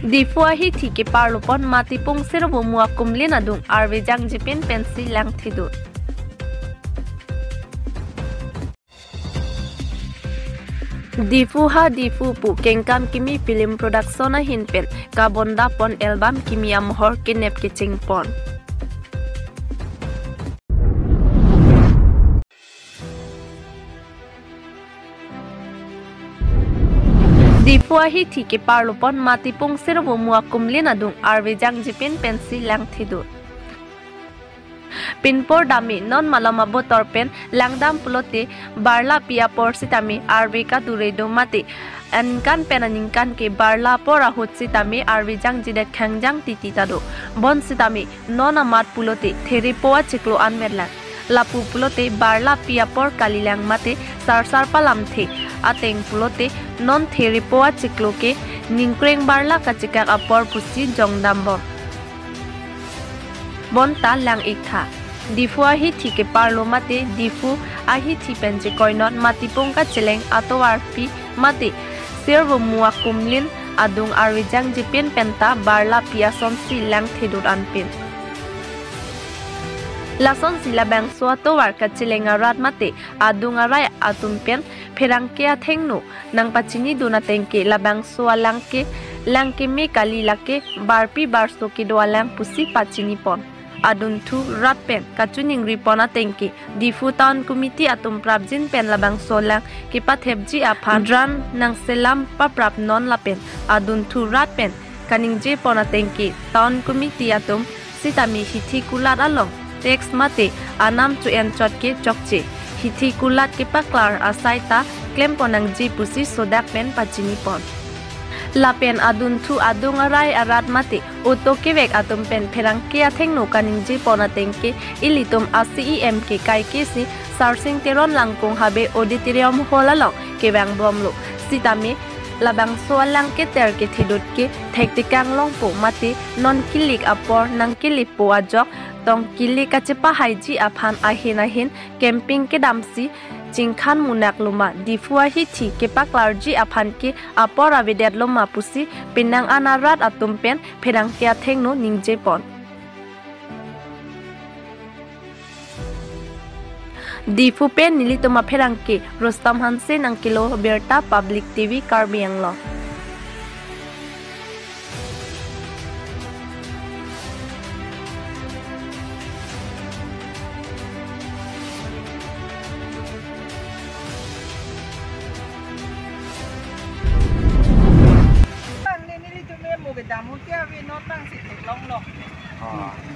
Difua hi thi ke parlopon mati pung serbo mua kumlin adung arve jang jipin pensi lang thidu. Difu pu kengkam kimi film production a hinpen kabonda pon album kimi amhor kinep kiching pon. Difua hi thi ke parlopon mati pung serbo mua kumlin adung arve jang jipin pensi lang thidu. Pinpor dami non malama botor pen langdam pulote barla pia por sitami arve ka duredo mate ankan penaningkan ke barla por ahut sitami arve jang jide khangjang titi tado bon sitami non amat pulote theri poa chiklo anmerla lapu pulote barla pia por kalilang mate sarsar palam the ateng pulote non theri poa chiklo ke ningkreng barla kachika apor pusi jongdambom bonta lang ikha Difua hi thi ke parlo mate difu ahi thi penje koinot mati pongka cheleng atowar pi mate servo mua kumlin adung arwijang jipin penta barla piason silang thidur anpin lason sila bang suato warka cheleng arat mate adung arai atumpen pherangke athengnu nang pachini duna tengke labang sualangke langke me kali lake barpi barso ke doalang pusi pachini pon adun thu rat pen kachuning ripona tengki difu town committee atum prabjin pen labang solang ki pathebji aphan dran nang selam paprap non lapen adun thu rat pen kaningje pona tengki town committee atum sitami hithi kulat along tax mate anam chu en chotke chokche hithi kulat ke paklar asaita claim ponang ji pusi sodak pen pachini pon Lapen adun thu adung arai arat mate oto kevek atum pen pherang ke athengno kaningji pona tengke ilitum ACEM ke kai ke si sarsing teron langkong habe auditorium holalong kebang bomlo sitame labang soalang ke ter ke thidut ke thektikang longpo mate non kilik apor nang kilipo ajok tong kilik kachepa haiji aphan ahin camping ke damsi Jingkhan munak luma difua hi thi ke paklarji aphan ke apor avedet loma pusi pinang anarat atumpen pherang ke athengno ningje pon difu pen nilitoma pherang ke Rustam Hansen angkilo Berta Public TV Karbianglo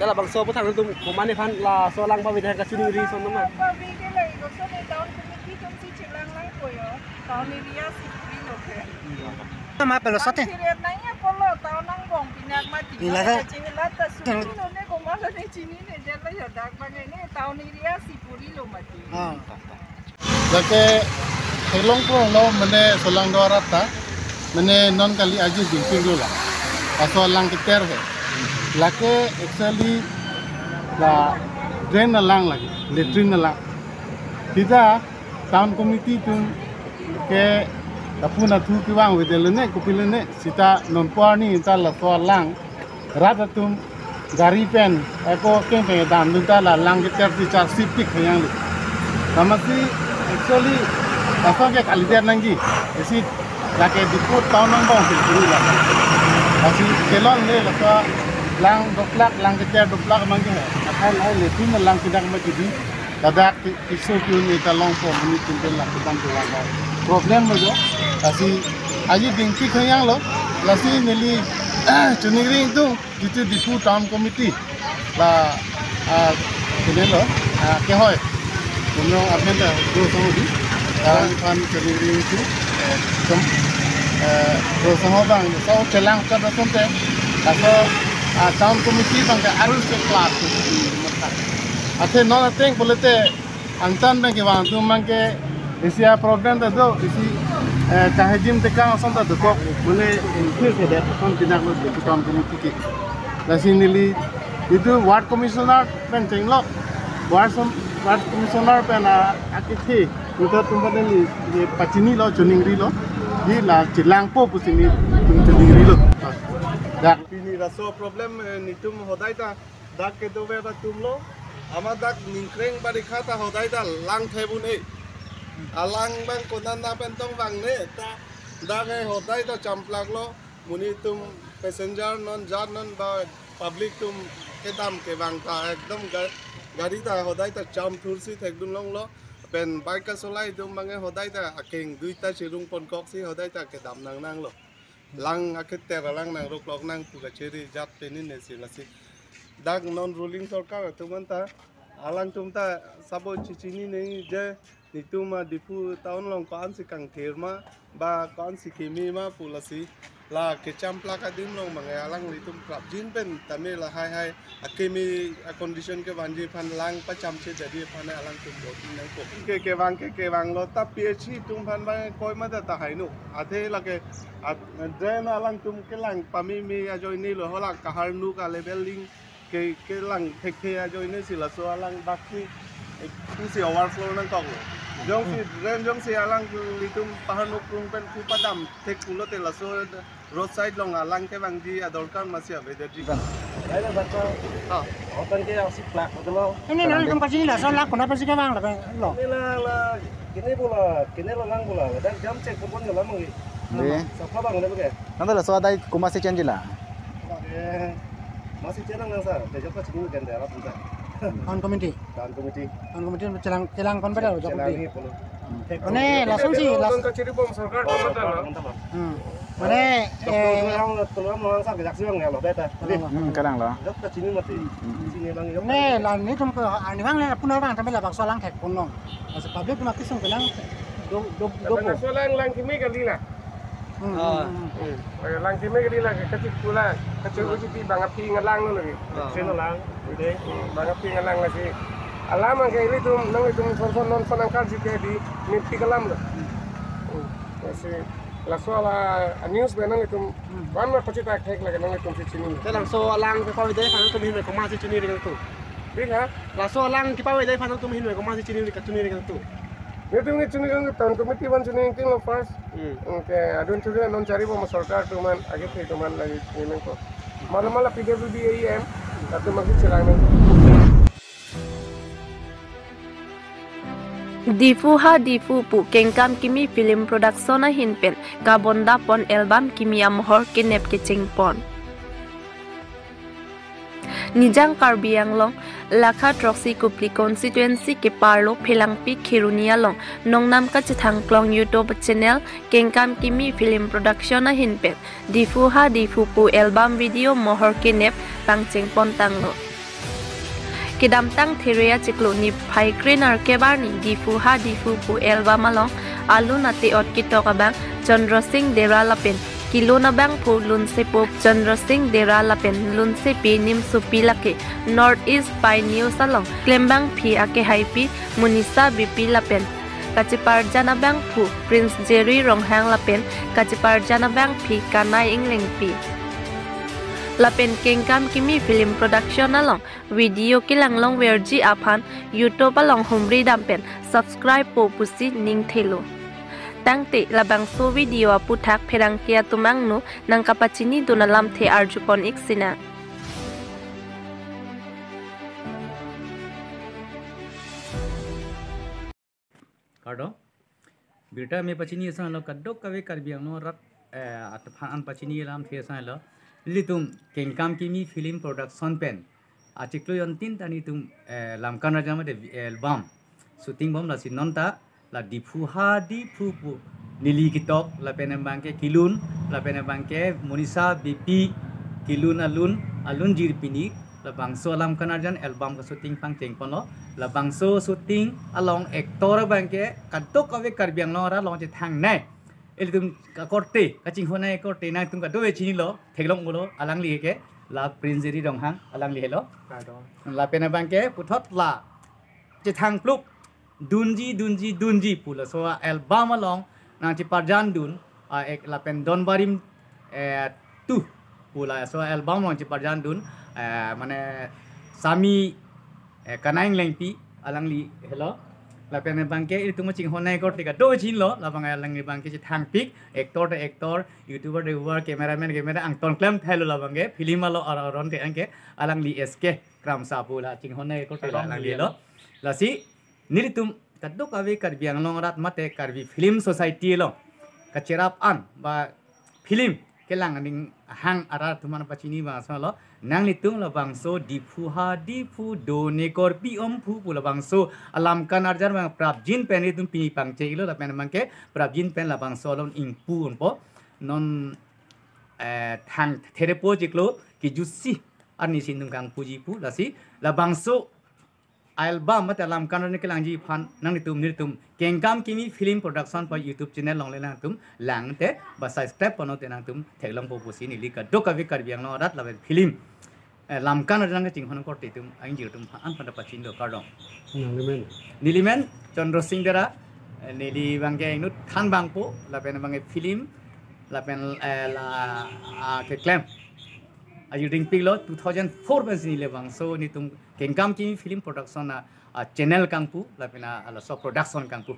Dalam bangsa pun tanggung tu mana kan la soalang bawa dah kasih diri son nama. Bawa dia lah, kalau ni tahun kemudi tu si celang lang koyo, tahun ni dia si beri loke. Nama pelos sate. Kira nanya polo tahun nang bong pinak mati. Bila kan? Cina lata suci ni kau malah ni cini ni dia lah ya dak mana ni tahun ni dia si beri lo mati. Jadi selong pun lo mana solang dua rata, mana non kali aja jingking dulu lah. Asal lang keter ke. Lake actually la drain alang lagi, latrine alang. Kita town committee tu ke tapuna tu kiwang wedelene kupilene sita nonpor ni ta la so alang rata tu gari pen eko keng keng dan tu ta la lang ke ter ti char sipik yang lu. Tamasi actually apa ke kalider nangi isi lake dipu town nang bong tu lah. Asi kelon le la lang doplak lang kejar doplak mangke akan ai letin lang tidak majidi dadak isu ni talong po menit tintel lah kita tulang problem mo kasi aji dingki khayang lo lasi nili chuningring tu itu difu town committee la kene lo ke hoy puno abenda do samudi kan chuningring tu do samobang so chelang ka rasonte kaso town committee bangka arus ke kelas tu mata. Athre non ateng bolete angtan bangke wang tu mangke isia program tu do isi kahajim tekang sonta tu kok boleh increase ke dia kon tindak lo tu town committee ke. Lasi nili itu ward commissioner pen tenglok ward commissioner pen akithi untuk tempat ni pacini lo juningri lo di la cilang po pusini juningri lo. ini raso problem nitum hodai ta dak ke do beta tumlo ama dak ningkreng bari khata hodai ta lang thebun e alang bang konan na pentong bang ne ta dak e hodai ta champlak lo muni tum passenger non jar non ba public tum ke dam ke bang ta ekdom gari ta hodai ta cham thursi thekdum long lo pen bike ka solai tum bang e hodai ta akeng duita chirung pon kok si hodai ta ke dam nang lo lang akete lang nang rok lok nang puga cheri jat penin ne si lasi dak non ruling sarkar tumanta alang tumta sabo chichini nei je nituma dipu taun long kan si kang therma ba kan si kimi ma pulasi la ke champla ka dim long mangai alang litum krap jin pen tame la hai akimi condition ke banji phan lang pa cham che jadi phan alang tum do nang ko ke wang lo ta phc tum phan ba koi ma ta hai nu athe la ke drain alang tum ke lang pami mi ajoi ni lo hola ka har nu ka leveling ke lang thek the ajoi ni si la so alang bakti tu si overflow nang kong jong si drain jong si alang litum pahanuk rung pen ku padam thek kulo te la so roadside long alang ke bang di adorkan masih ada jadi kan Đấy là vật open cái xích lạc của tôi lo. Ini nang tempat sini lah, soalnya kenapa sih kemang lah, lo? Cái này là lăng bola, đang jam check của con người lắm rồi. Sao phá bằng đấy bây Nanti lah soal tadi kumasi change lah. Masih cenang nang sa, để cho các chú gần đểรับchúng Kawan komiti, Kawan komiti. kawan komiti celang kon pada lo, Cenang ini puluh. Ini langsung sih, langsung. Kan ciri bom sarkar mantap. Mana? Tolong orang sa kejak siang ya lo beta. Kadang lah. Rất là chín mati. Sini bang yo. Ini lah ini cuma ke ani bang lah punah bang, tapi lah bang soalang kayak punong. Masih publik cuma kisung kelang do. Soalan lang kimi kali lah. Lang kimi kali lah kecil pula. Kecil kecil bang api ngalang lo lagi. Sino lang. Udah bang api ngalang lagi. Alam ang kaili tu nang itu non panangkal si di mimpi kalam lo. Masih la soala news benang itu wan ma pacita tek lagi nang itu si sini. Dalam soalang ke pawai dai phan tum hin ko ma si chini dengan tu Bika la soalang ke pawai dai phan tum hin ko ma si chini dengan tu Itu ni cuni kan tahun komiti wan cuni yang lo first. Okay, adun cuni non cari bom sarkar tuman agak tu tuman lagi ini ko. Malam-malam PWD AEM atau masih cerang ni. Difuha difu pu kengkam kimi film production na hinpen kabonda pon album kimi amhor kinep kiching pon Nijang Karbi Anglong Lakha Troxy Kupli constituency ke parlo Philangpi Khirunia long nongnam ka chithang klong YouTube channel kengkam kimi film production na hinpen Difuha difu pu album video mohor kinep tangching pon tanglo Kidam tang theria ciklu ni phai greener kebarni difuha difu pu album along alu nati ot kitok abang Chandra Singh Dera Lapen kilo na bang pu lun se pop Chandra Singh Dera Lapen lun se pi nim supi lake North East Pine News along klembang phi ake haipi Munisa BP Lapen Kachipar jana bang pu Prince Jerry Ronghang Lapen Kachipar jana bang phi Kanai Ingling pi Lapen kengkam kimi film production along video kilang long verji aphan YouTube along humri dampen subscribe po pusi ning thelo tangte labang so video aputhak pherangkia tumangnu nang kapachini dunalam the arjupon iksina Kado birta me pachini san lo kadok kave karbiang no rat atphan an pachini lam the san lo litum kengkam kimi film production pen achiklo yon tin tani tum lamkan raja mate album shooting bom la sinonta la difuha difu nili kitok la penembangke kilun la penembangke Munisa BP kilun alun jirpini la bangso lamkan raja album ka shooting pang tengpono la bangso shooting along actor bangke kadok ave karbiang no ra long je thang nai Elitum korte kacing hona korte na tum kado chini lo theglong gulo alang li ke la Prince Jerry Ronghang alang li helo la pena bangke puthot la che thang pluk dunji pula so album along nang chi parjan dun ek la pen don barim tu pula so album long chi parjan dun mane sami kanaing lengpi alang li helo la pen bangke itu macing honai kor tika do jin lo la bangai langi bangke si thang pik actor youtuber cameraman ang ton klem thailu la bangke film lo aron te angke alang li sk kram sapu la ching honai kor tika lang li lo la si niritum kaddo kawe karbiang long rat mate karbi film society lo kacerap an ba film kelang aning hang ara tuman pachini ba sa lo nang litung la bangso dipu do ne kor pi pu la bangso alam kan arjar bang prabjin pen ritum pi pangche ilo la pen mangke prabjin pen la bangso lon impu po non thang therepo jiklo ki jusi ani sindung kang puji pu la si la bangso album mate alam kan ne kelang ji phan nang litum kengkam kimi film production pa youtube channel long le nang tum lang te ba subscribe pono te nang tum thelong po pusi ni lika dokavi karbiang no rat la film lam kan rang ching hon ko te tum aing ji tum an pada pachin do kardong nilimen chandra singh dara nili bangke nu than bang po la pen bangke film la pen la ke claim ayu ding pilo 2004 bas ni le bang so ni tum kengkam kimi film production channel kangpu la pena ala so production kangpu